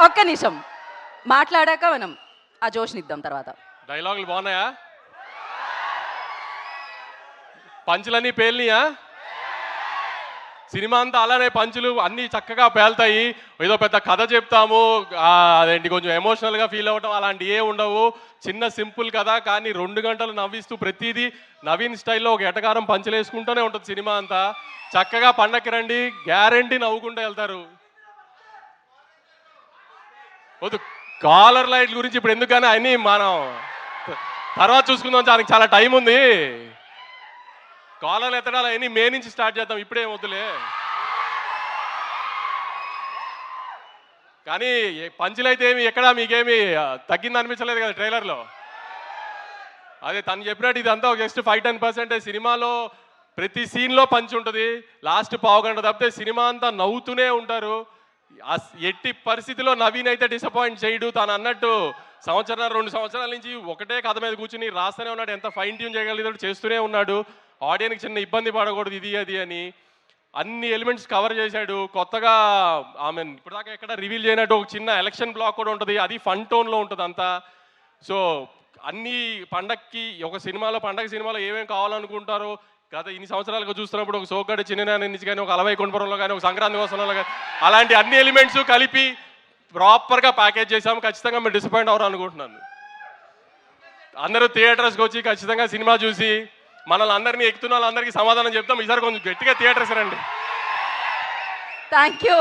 ఒక్క నిమిషం మాట్లాడాక మనం ఆ జోష్నిద్దాం తర్వాత. డైలాగులు బాగున్నాయా? పంచులన్నీ పేలినాయా? సినిమా అంతా అలానే పంచులు అన్నీ చక్కగా పేలుతాయి. ఏదో పెద్ద కథ చెప్తాము, అదేంటి కొంచెం ఎమోషనల్గా ఫీల్ అవ్వటం అలాంటివి ఏ ఉండవు. చిన్న సింపుల్ కథ, కానీ 2 గంటలు నవ్విస్తూ ప్రతిదీ నవీన్ స్టైల్లో ఒక ఎటకారం పంచులేసుకుంటూనే ఉంటుంది సినిమా అంతా. చక్కగా పండక్కి రండి, గ్యారంటీ నవ్వుకుంటూ వెళ్తారు. వద్దు, కాలర్ లైట్ గురించి ఇప్పుడు ఎందుకు, కానీ అన్నీ మనం తర్వాత చూసుకుందాం, దానికి చాలా టైం ఉంది. కాలర్లు ఎత్తడాలు అవన్నీ మే నుంచి స్టార్ట్ చేద్దాం, ఇప్పుడేం వద్దులే. కానీ పంచులైతే ఏమి ఎక్కడా మీకేమి తగ్గింది అనిపించలేదు కదా ట్రైలర్లో. అదే తను చెప్పినట్టు ఇదంతా జస్ట్ 5-10% సినిమాలో ప్రతి సీన్లో పంచి ఉంటుంది. లాస్ట్ పావుగంట తప్పితే సినిమా అంతా నవ్వుతూనే ఉంటారు. ఎట్టి పరిస్థితిలో నవీన్ అయితే డిసప్పాయింట్ చేయడు. తను అన్నట్టు 1-2 సంవత్సరాల నుంచి ఒకటే కథ మీద కూర్చుని రాస్తూనే ఉన్నాడు. ఎంత ఫైన్ ట్యూన్ చేయగలిగాడు చేస్తూనే ఉన్నాడు. ఆడియన్కి చిన్న ఇబ్బంది పడకూడదు ఇది అది అని అన్ని ఎలిమెంట్స్ కవర్ చేశాడు. కొత్తగా ఆమె ఇప్పటిదాకా ఎక్కడ రివీల్ చేయనట్టు ఒక చిన్న ఎలక్షన్ బ్లాక్ కూడా ఉంటుంది, అది ఫన్ టోన్లో ఉంటుంది అంతా. సో అన్ని పండక్కి ఒక సినిమాలో పండగ సినిమాలో ఏమేమి కావాలనుకుంటారో గత ఇన్ని సంవత్సరాలుగా చూస్తున్నప్పుడు ఒక సోగ్గాడి చిన్న నుంచి కానీ ఒక అలవై కొండపురంలో కానీ ఒక సంక్రాంతి కోసంలో కానీ అలాంటి అన్ని ఎలిమెంట్స్ కలిపి ప్రాపర్గా ప్యాకేజ్ చేసాము. ఖచ్చితంగా మీరు డిసప్పాయింట్ అవ్వరు అనుకుంటున్నాను. అందరూ థియేటర్స్కి వచ్చి ఖచ్చితంగా సినిమా చూసి మనల్ని అందరినీ ఎక్కుతున్న వాళ్ళందరికీ సమాధానం చెప్తాం. ఈసారి కొంచెం గట్టిగా థియేటర్స్ రండి. Thank you.